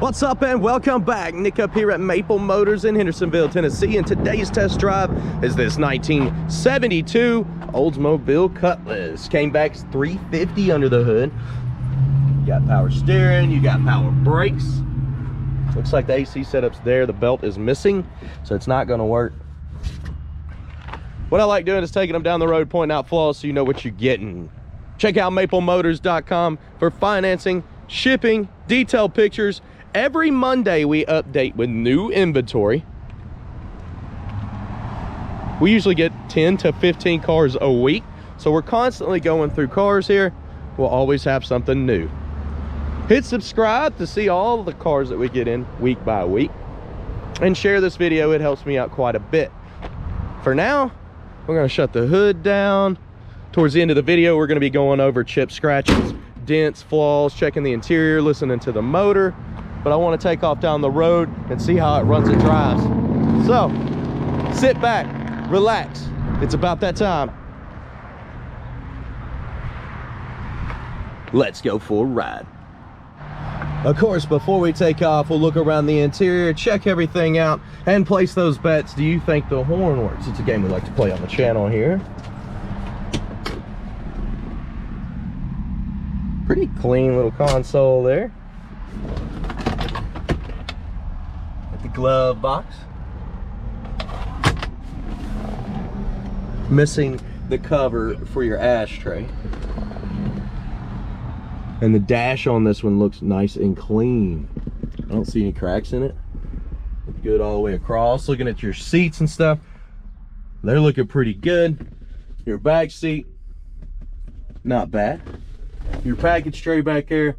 What's up and welcome back. Nick up here at Maple Motors in Hendersonville, Tennessee, and today's test drive is this 1972 Oldsmobile Cutlass. Came back $350 under the hood. You got power steering, you got power brakes. Looks like the AC setup's there. The belt is missing, so it's not gonna work. What I like doing is taking them down the road, pointing out flaws so you know what you're getting. Check out maplemotors.com for financing, shipping, detailed pictures. Every Monday we update with new inventory. We usually get 10 to 15 cars a week, so we're constantly going through cars here. We'll always have something new. Hit subscribe to see all the cars that we get in week by week, and share this video. It helps me out quite a bit. For now, we're going to shut the hood down. Towards the end of the video, we're going to be going over chip scratches, dents, flaws, checking the interior, listening to the motor. But I want to take off down the road and see how it runs and drives. So sit back, relax. It's about that time. Let's go for a ride. Of course, before we take off, we'll look around the interior, check everything out, and place those bets. Do you think the horn works? It's a game we like to play on the channel here. Pretty clean little console there. The glove box. Missing the cover for your ashtray. And the dash on this one looks nice and clean. I don't see any cracks in it. Good all the way across. Looking at your seats and stuff, they're looking pretty good. Your back seat, not bad. Your package tray back there, a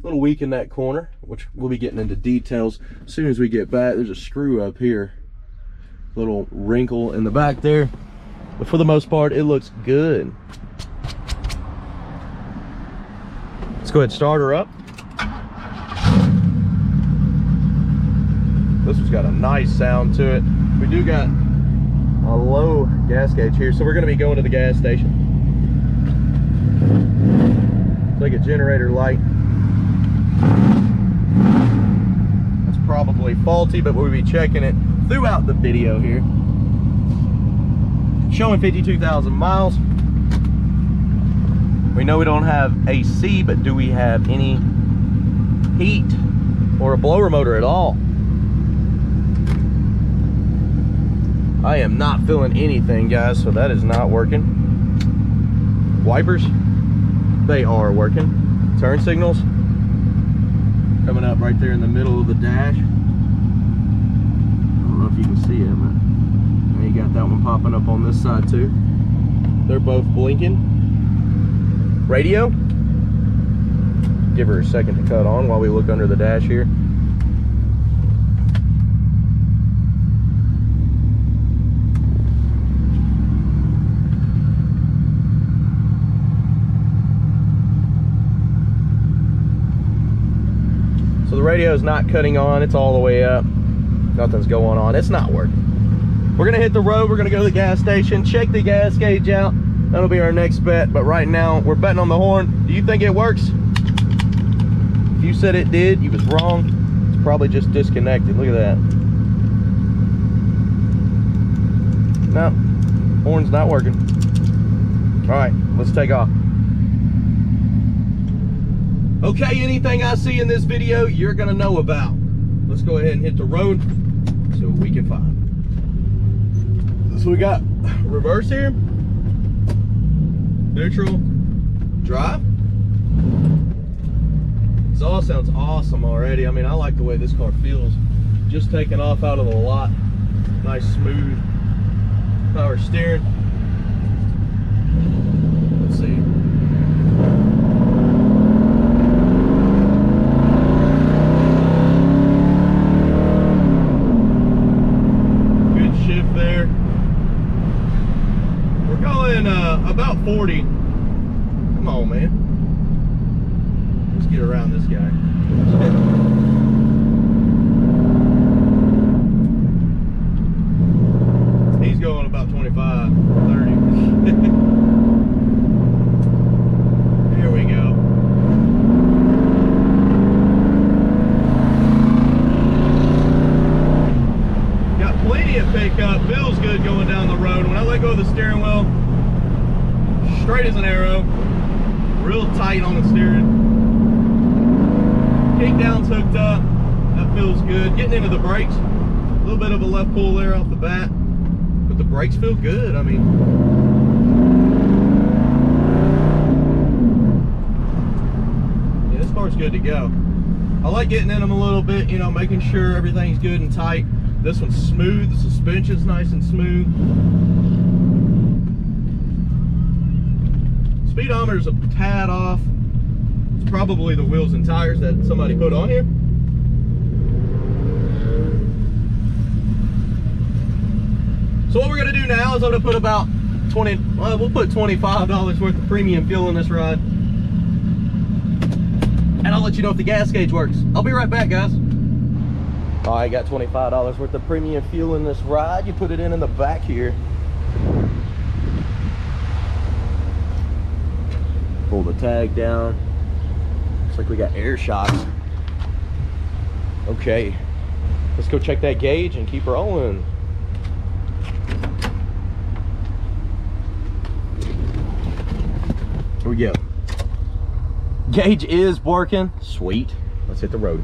little weak in that corner, which we'll be getting into details as soon as we get back. There's a screw up here, little wrinkle in the back there, but for the most part it looks good. Let's go ahead and start her up. This one's got a nice sound to it. We do got a low gas gauge here, so we're going to be going to the gas station. It's like a generator light. That's probably faulty, but we'll be checking it throughout the video here. Showing 52,000 miles. We know we don't have AC, but do we have any heat or a blower motor at all? I am not feeling anything, guys, so that is not working. Wipers, they are working. Turn signals coming up right there in the middle of the dash. I don't know if you can see it, but now you got that one popping up on this side too. They're both blinking. Radio, give her a second to cut on while we look under the dash here. So the radio is not cutting on, it's all the way up. Nothing's going on, it's not working. We're gonna hit the road, we're gonna go to the gas station, check the gas gauge out. That'll be our next bet, but right now we're betting on the horn. Do you think it works? If you said it did, you was wrong. It's probably just disconnected. Look at that. No, horn's not working. All right, let's take off. Okay, anything I see in this video, you're gonna know about. Let's go ahead and hit the road, see what we can find. So we got reverse here. Neutral, drive. This all sounds awesome already. I mean, I like the way this car feels. Just taking off out of the lot. Nice, smooth power steering. Let's see. Good shift there. We're going about 40. Come on, man. Let's get around this guy. He's going about 25, 30. Here we go. premium pickup feels good going down the road. When I let go of the steering wheel, straight as an arrow, real tight on the steering. Kick down's hooked up, that feels good. Getting into the brakes, a little bit of a left pull there off the bat, but the brakes feel good. I mean, yeah, this car's good to go. I like getting in them a little bit, you know, making sure everything's good and tight. This one's smooth, the suspension's nice and smooth. Speedometer's a tad off. It's probably the wheels and tires that somebody put on here. So what we're gonna do now is I'm gonna put about we'll put $25 worth of premium fuel in this ride. And I'll let you know if the gas gauge works. I'll be right back, guys. All right, got $25 worth of premium fuel in this ride. You put it in the back here. Pull the tag down. Looks like we got air shocks. Okay, let's go check that gauge and keep rolling. Here we go. Gauge is working. Sweet. Let's hit the road.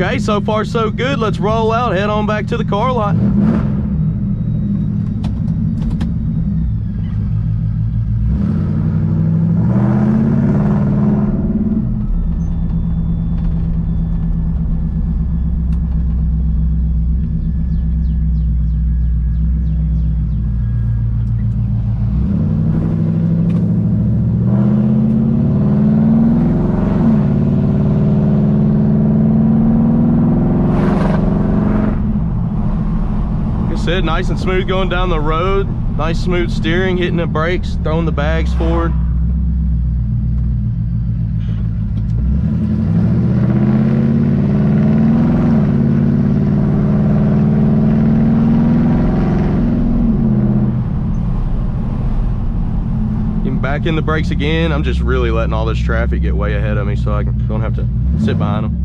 Okay, so far so good. Let's roll out, head on back to the car lot. said, nice and smooth going down the road. Nice smooth steering, hitting the brakes, throwing the bags forward. Back in the brakes again. I'm just really letting all this traffic get way ahead of me so I don't have to sit behind them.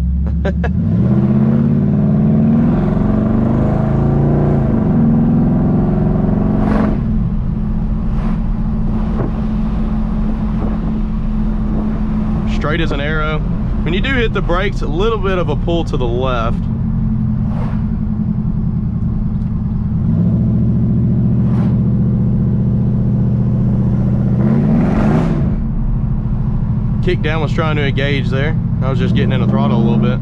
Straight as an arrow. When you do hit the brakes, a little bit of a pull to the left. Kick down was trying to engage there. I was just getting in the throttle a little bit.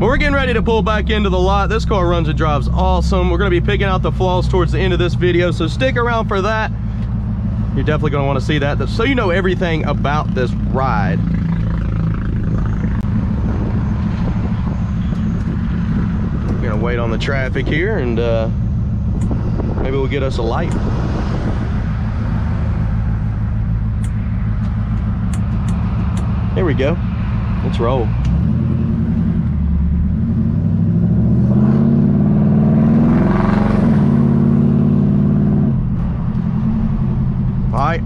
We're getting ready to pull back into the lot. This car runs and drives awesome. We're going to be picking out the flaws towards the end of this video, so stick around for that. You're definitely going to want to see that, so you know everything about this ride. We're going to wait on the traffic here, and maybe we'll get us a light. Here we go. Let's roll. All right,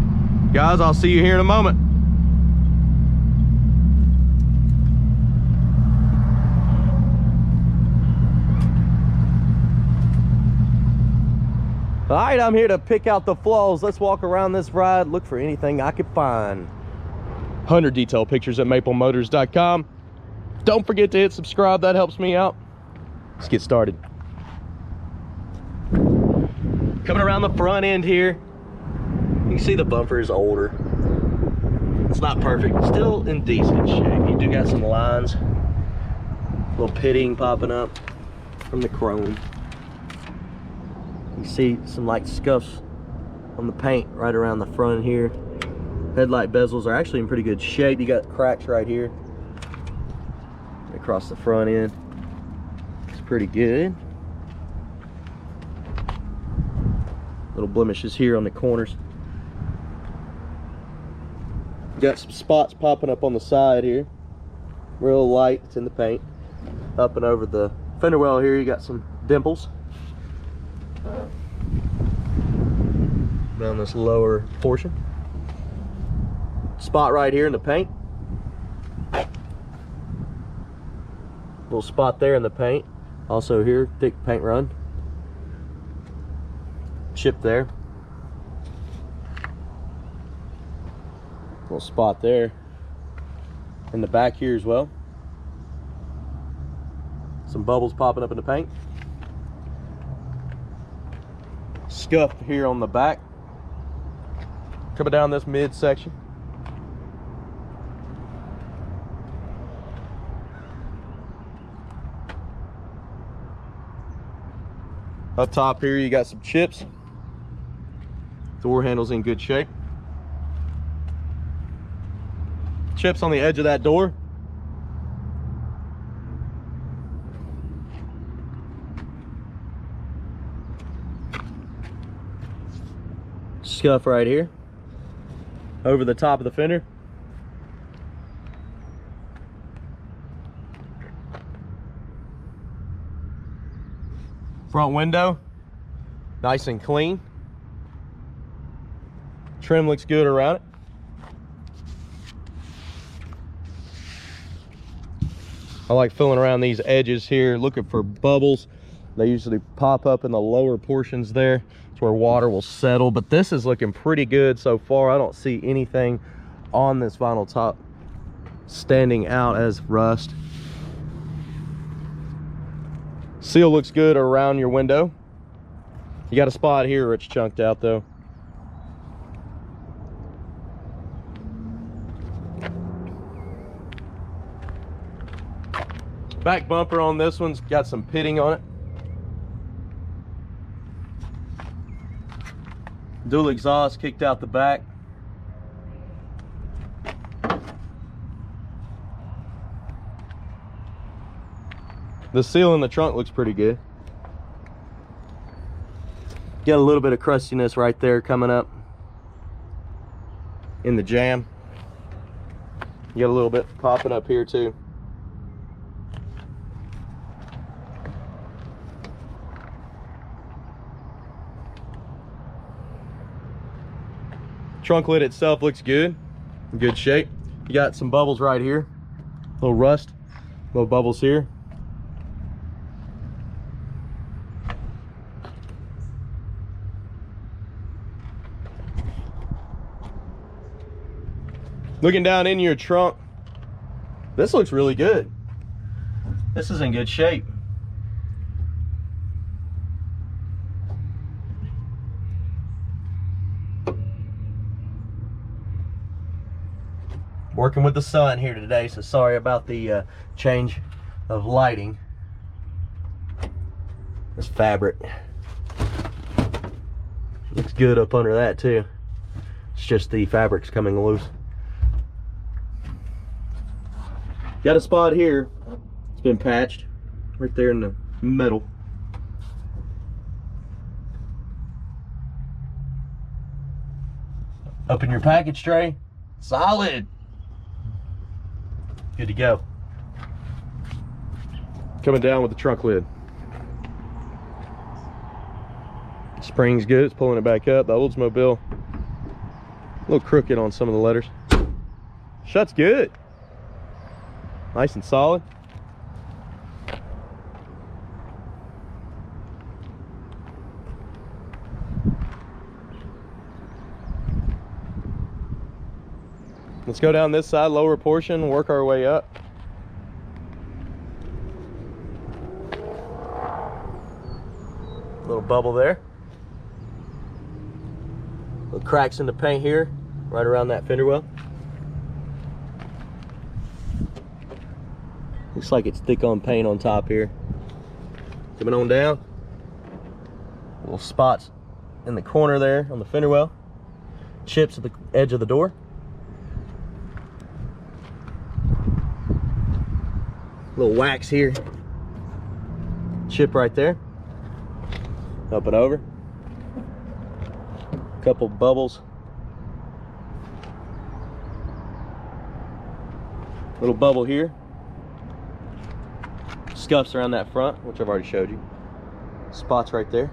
guys, I'll see you here in a moment. All right, I'm here to pick out the flaws. Let's walk around this ride, look for anything I could find. 100 detail pictures at maplemotors.com. Don't forget to hit subscribe, that helps me out. Let's get started. Coming around the front end here. You can see the bumper is older. It's not perfect, still in decent shape. You do got some lines, a little pitting popping up from the chrome. You see some like scuffs on the paint right around the front here. Headlight bezels are actually in pretty good shape. You got cracks right here across the front end. It's pretty good. Little blemishes here on the corners. Got some spots popping up on the side here. Real light, it's in the paint. Up and over the fender well here, you got some dimples. Down this lower portion. Spot right here in the paint. Little spot there in the paint. Also here, thick paint run. Chip there. Little spot there in the back here as well. Some bubbles popping up in the paint. Scuff here on the back. Coming down this mid section. Up top here you got some chips. Door handle's in good shape. Chips on the edge of that door. Scuff right here over the top of the fender. Front window nice and clean. Trim looks good around it. I like filling around these edges here, looking for bubbles. They usually pop up in the lower portions there. It's where water will settle, but this is looking pretty good so far. I don't see anything on this vinyl top standing out as rust. Seal looks good around your window. You got a spot here where it's chunked out though. Back bumper on this one's got some pitting on it. Dual exhaust kicked out the back. The seal in the trunk looks pretty good. Got a little bit of crustiness right there coming up in the jam. You got a little bit popping up here too. Trunk lid itself looks good, in good shape. You got some bubbles right here, little rust, little bubbles here. Looking down in your trunk, this looks really good. This is in good shape. Working with the sun here today, so sorry about the change of lighting. This fabric looks good up under that too. It's just the fabric's coming loose. Got a spot here. It's been patched right there in the middle. Open your package tray. Solid. Good to go. Coming down with the trunk lid. Spring's good. It's pulling it back up. The Oldsmobile, a little crooked on some of the letters. Shuts good. Nice and solid. Let's go down this side, lower portion, work our way up. Little bubble there. Little cracks in the paint here, right around that fender well. Looks like it's thick on paint on top here. Coming on down. Little spots in the corner there on the fender well. Chips at the edge of the door. Little wax here. Chip right there. Up and over. Couple bubbles. Little bubble here. Scuffs around that front, which I've already showed you. Spots right there.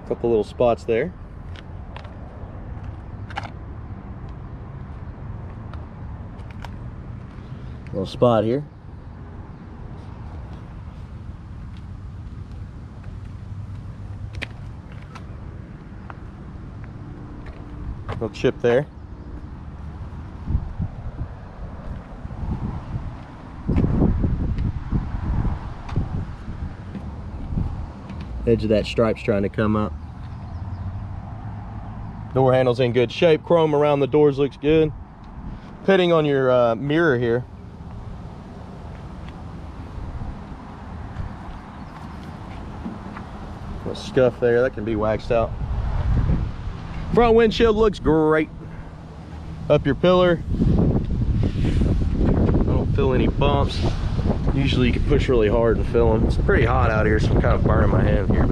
Couple little spots there. Little spot here. Little chip there. Edge of that stripe's trying to come up. Door handle's in good shape. Chrome around the doors looks good. Pitting on your mirror here. A scuff there, that can be waxed out. Front windshield looks great. Up your pillar. I don't feel any bumps. Usually you can push really hard and feel them. It's pretty hot out here, so I'm kind of burning my hand here.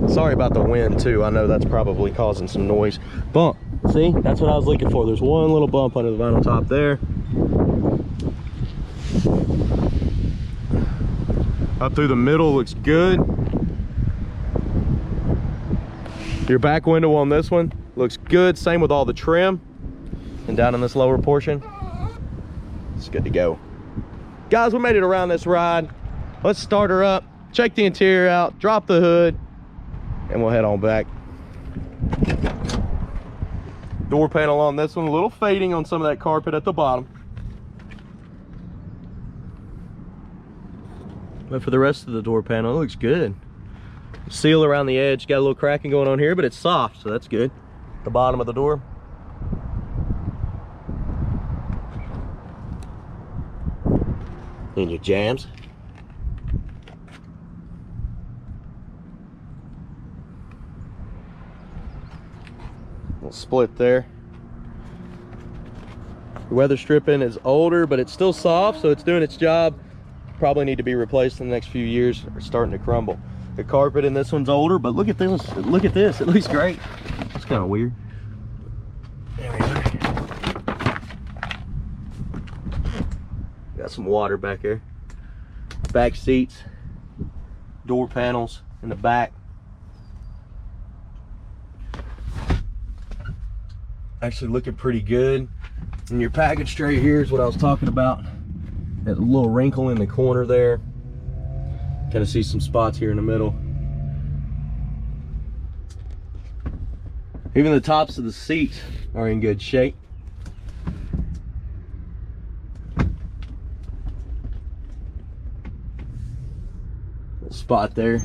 Sorry about the wind too. I know that's probably causing some noise. Bump. See, that's what I was looking for. There's one little bump under the vinyl top there. Up through the middle looks good. Your back window on this one looks good. Same with all the trim. And down in this lower portion, it's good to go. Guys, we made it around this ride. Let's start her up, check the interior out, drop the hood, and we'll head on back. Door panel on this one, a little fading on some of that carpet at the bottom. But for the rest of the door panel, it looks good. Seal around the edge, got a little cracking going on here, but it's soft, so that's good. The bottom of the door. And your jams. Little split there. The weather stripping is older, but it's still soft, so it's doing its job. Probably need to be replaced in the next few years. Or starting to crumble. The carpet in this one's older, but look at this. Look at this. It looks great. It's kind of weird. There we go. Got some water back here. Back seats, door panels in the back. Actually looking pretty good. And your package tray here is what I was talking about. That little wrinkle in the corner there. Kind of see some spots here in the middle. Even the tops of the seats are in good shape. Little spot there.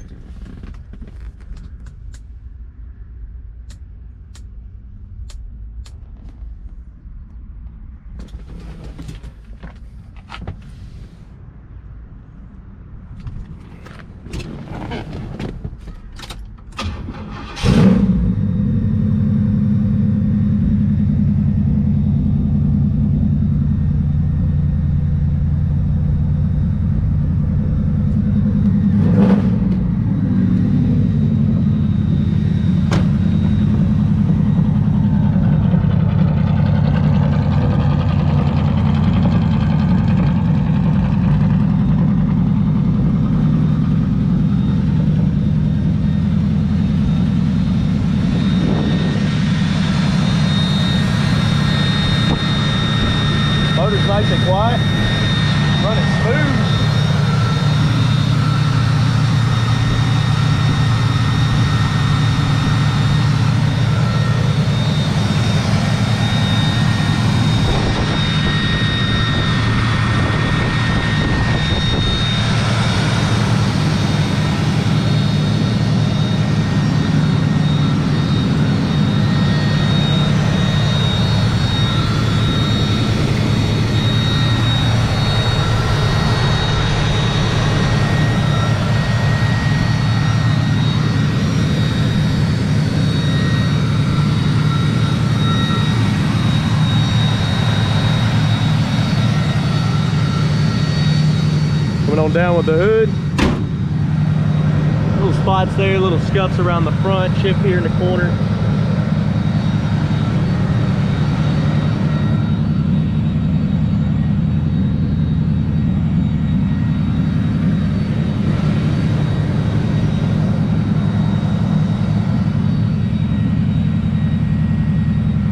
Motor's nice and quiet, running smooth. Coming on down with the hood. Little spots there, little scuffs around the front, chip here in the corner.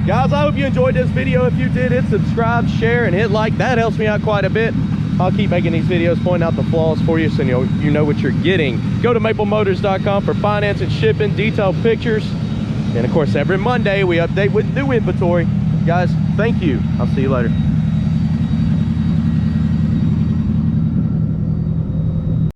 Guys, I hope you enjoyed this video. If you did, hit subscribe, share, and hit like. That helps me out quite a bit. I'll keep making these videos, pointing out the flaws for you so you know what you're getting. Go to maplemotors.com for finance and shipping, detailed pictures. And of course, every Monday we update with new inventory. Guys, thank you. I'll see you later.